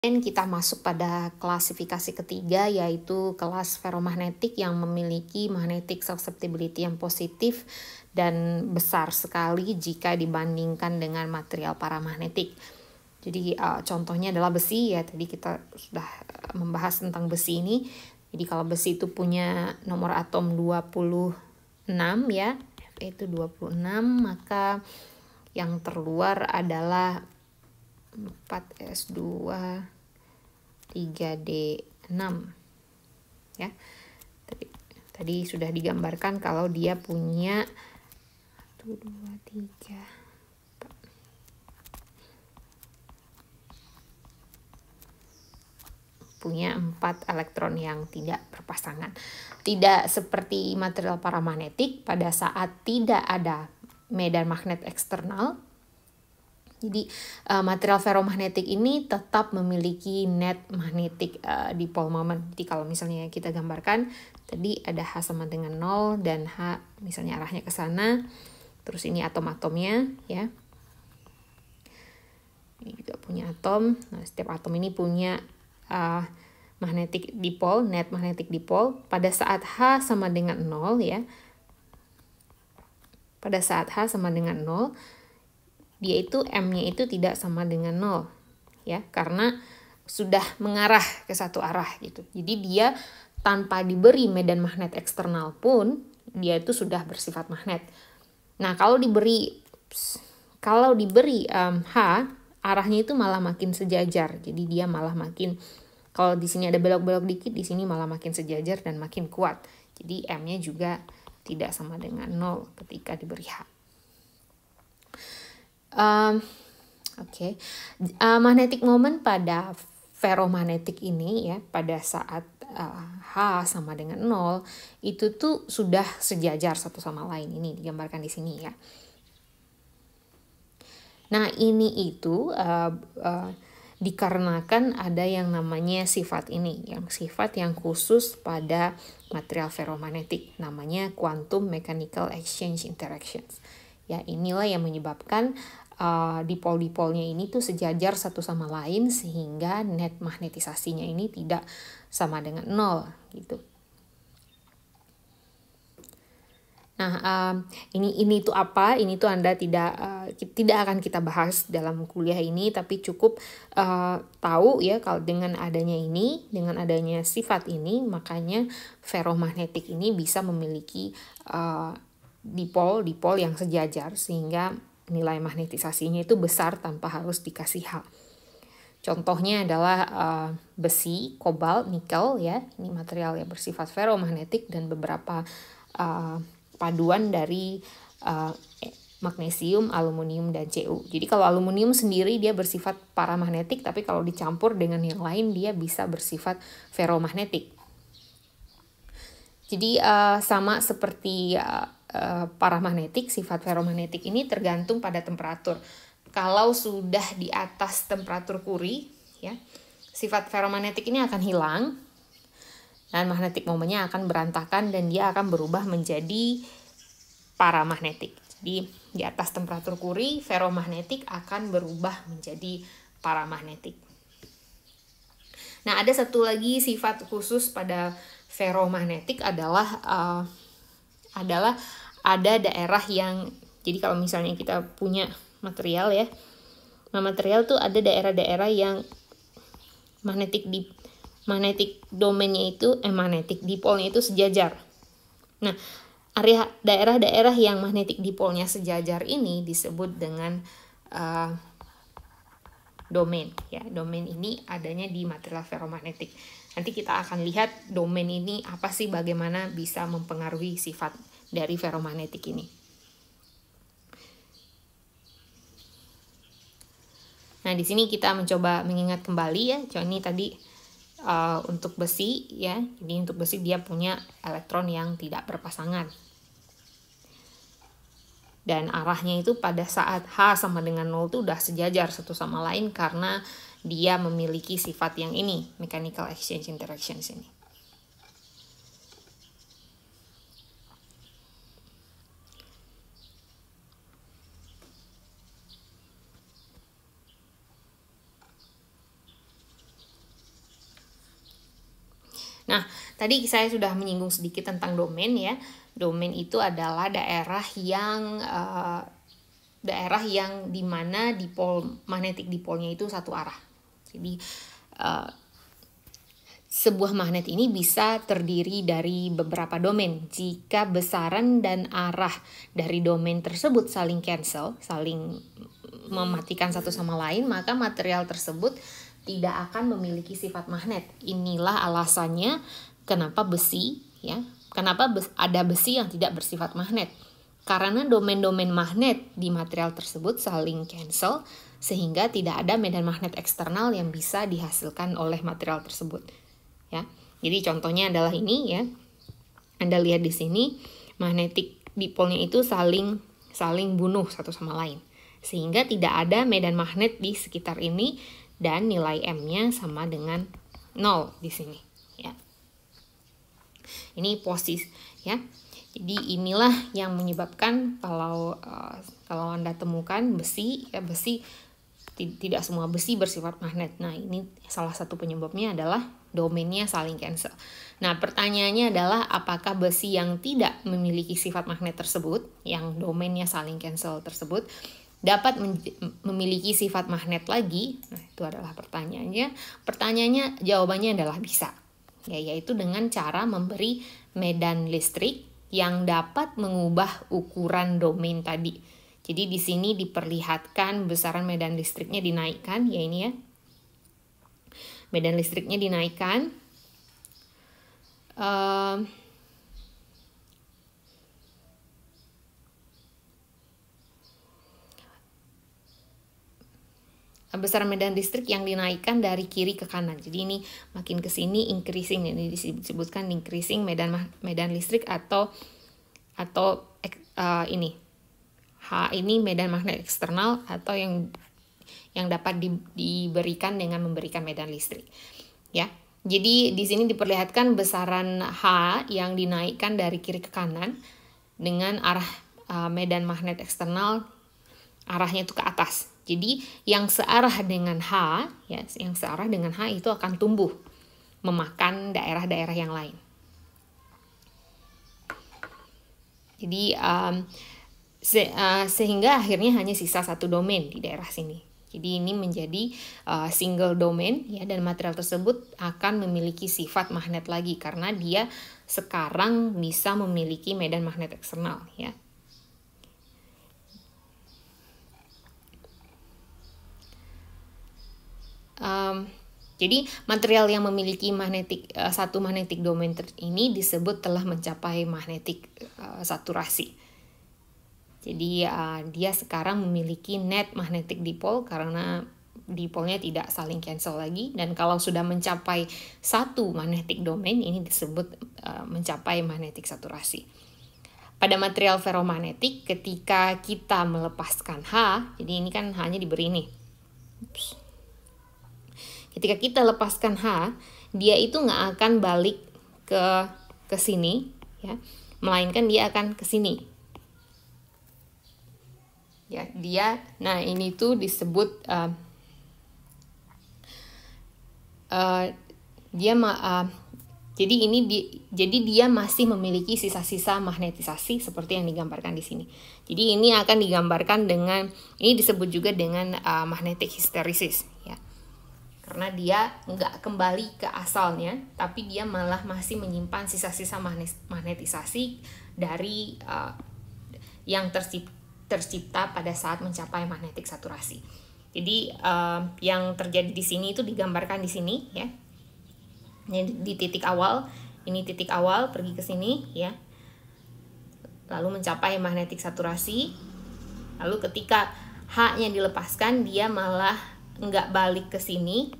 Kita masuk pada klasifikasi ketiga, yaitu kelas ferromagnetik yang memiliki magnetic susceptibility yang positif dan besar sekali jika dibandingkan dengan material paramagnetik. Jadi contohnya adalah besi ya, tadi kita sudah membahas tentang besi ini. Jadi kalau besi itu punya nomor atom 26 ya, Fe itu 26, maka yang terluar adalah 4s2 3d6 ya. Tadi sudah digambarkan kalau dia punya 1 2 3 punya 4 elektron yang tidak berpasangan. Tidak seperti material paramagnetik pada saat tidak ada medan magnet eksternal. Jadi material ferromagnetik ini tetap memiliki net magnetic dipole moment. Jadi kalau misalnya kita gambarkan, tadi ada H sama dengan 0 dan H misalnya arahnya ke sana. Terus ini atom-atomnya ya. Ini juga punya atom. Nah, setiap atom ini punya magnetic dipole, net magnetic dipole. Pada saat H sama dengan 0 ya. Pada saat H sama dengan 0, dia itu M-nya itu tidak sama dengan 0 ya, karena sudah mengarah ke satu arah gitu. Jadi dia tanpa diberi medan magnet eksternal pun dia itu sudah bersifat magnet. Nah, kalau diberi H, arahnya itu malah makin sejajar. Jadi dia malah makin, kalau di sini ada belok-belok dikit, di sini malah makin sejajar dan makin kuat. Jadi M-nya juga tidak sama dengan 0 ketika diberi H. Magnetic moment pada ferromagnetik ini ya, pada saat H sama dengan 0 itu tuh sudah sejajar satu sama lain. Ini digambarkan di sini ya. Nah, ini itu dikarenakan ada yang namanya sifat ini, yang sifat yang khusus pada material ferromagnetik, namanya quantum mechanical exchange interactions. Ya, inilah yang menyebabkan dipol-dipolnya ini tuh sejajar satu sama lain sehingga net magnetisasinya ini tidak sama dengan 0 gitu. Nah, ini tuh apa? Ini tuh Anda tidak akan kita bahas dalam kuliah ini, tapi cukup tahu ya kalau dengan adanya sifat ini, makanya ferromagnetik ini bisa memiliki dipol yang sejajar sehingga nilai magnetisasinya itu besar tanpa harus dikasih H. Contohnya adalah besi, kobalt, nikel ya. Ini material yang bersifat ferromagnetik, dan beberapa paduan dari magnesium, aluminium, dan Cu. Jadi kalau aluminium sendiri dia bersifat paramagnetik, tapi kalau dicampur dengan yang lain dia bisa bersifat ferromagnetik. Jadi sama seperti paramagnetik, sifat ferromagnetik ini tergantung pada temperatur. Kalau sudah di atas temperatur Curie, ya, sifat ferromagnetik ini akan hilang dan magnetic momennya akan berantakan dan dia akan berubah menjadi paramagnetik. Jadi di atas temperatur Curie, ferromagnetik akan berubah menjadi paramagnetik. Nah, ada satu lagi sifat khusus pada ferromagnetik adalah ada daerah yang, jadi kalau misalnya kita punya material ya, nah material tuh ada daerah-daerah yang magnetic domainnya itu magnetic dipolnya itu sejajar. Nah, daerah-daerah yang magnetic dipolnya sejajar ini disebut dengan domain ya. Domain ini adanya di material ferromagnetik. Nanti kita akan lihat domain ini apa sih, bagaimana bisa mempengaruhi sifat dari ferromagnetik ini. Nah, di sini kita mencoba mengingat kembali ya. Ini tadi untuk besi ya. Jadi untuk besi dia punya elektron yang tidak berpasangan. Dan arahnya itu pada saat H sama dengan 0 itu udah sejajar satu sama lain karena dia memiliki sifat yang ini, mechanical exchange interactions ini. Nah, tadi saya sudah menyinggung sedikit tentang domain ya. Domain itu adalah daerah yang dimana dipol magnetik dipolnya itu satu arah. Jadi sebuah magnet ini bisa terdiri dari beberapa domain. Jika besaran dan arah dari domain tersebut saling cancel, saling mematikan satu sama lain, maka material tersebut tidak akan memiliki sifat magnet. Inilah alasannya kenapa ada besi yang tidak bersifat magnet. Karena domain-domain magnet di material tersebut saling cancel, sehingga tidak ada medan magnet eksternal yang bisa dihasilkan oleh material tersebut. Ya, jadi contohnya adalah ini ya. Anda lihat di sini magnetik dipolnya itu saling bunuh satu sama lain, sehingga tidak ada medan magnet di sekitar ini dan nilai M-nya sama dengan 0 di sini ya. Ini posisi ya. Jadi inilah yang menyebabkan kalau Anda temukan besi tidak semua besi bersifat magnet. Nah, ini salah satu penyebabnya adalah domainnya saling cancel. Nah, pertanyaannya adalah apakah besi yang tidak memiliki sifat magnet tersebut, yang domainnya saling cancel tersebut, dapat memiliki sifat magnet lagi? Nah, itu adalah pertanyaannya. Jawabannya adalah bisa. Yaitu dengan cara memberi medan listrik yang dapat mengubah ukuran domain tadi. Jadi di sini diperlihatkan besaran medan listriknya dinaikkan, ya ini ya. Medan listriknya dinaikkan. Besaran medan listrik yang dinaikkan dari kiri ke kanan. Jadi ini makin ke sini increasing, ini disebutkan increasing medan listrik atau ini H ini medan magnet eksternal atau yang dapat diberikan dengan memberikan medan listrik. Ya. Jadi di sini diperlihatkan besaran H yang dinaikkan dari kiri ke kanan dengan arah medan magnet eksternal arahnya itu ke atas. Jadi yang searah dengan H, ya, yang searah dengan H itu akan tumbuh memakan daerah-daerah yang lain. Jadi sehingga akhirnya hanya sisa satu domain di daerah sini. Jadi ini menjadi single domain ya, dan material tersebut akan memiliki sifat magnet lagi karena dia sekarang bisa memiliki medan magnet eksternal ya. Jadi material yang memiliki satu magnetic domain ini disebut telah mencapai magnetic saturasi. Jadi dia sekarang memiliki net magnetic dipole karena dipolnya tidak saling cancel lagi, dan kalau sudah mencapai satu magnetic domain ini disebut mencapai magnetic saturasi. Pada material ferromagnetik ketika kita melepaskan H, jadi ini kan H-nya diberi ini. Ketika kita lepaskan H, dia itu nggak akan balik ke sini, ya, melainkan dia akan ke sini. Ya, nah ini tuh disebut jadi dia masih memiliki sisa-sisa magnetisasi seperti yang digambarkan di sini. Jadi ini akan digambarkan dengan, ini disebut juga dengan magnetic hysteresis, ya. Karena dia nggak kembali ke asalnya, tapi dia malah masih menyimpan sisa-sisa magnetisasi dari yang tercipta pada saat mencapai magnetic saturasi. Jadi yang terjadi di sini itu digambarkan di sini, ya. Ini di titik awal, ini titik awal pergi ke sini, ya. Lalu mencapai magnetic saturasi. Lalu ketika H-nya dilepaskan, dia malah nggak balik ke sini,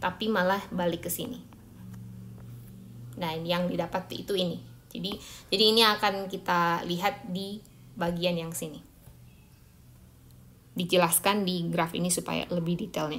tapi malah balik ke sini. Nah, yang didapat itu ini. Jadi ini akan kita lihat di bagian yang sini. Dijelaskan di graf ini supaya lebih detailnya.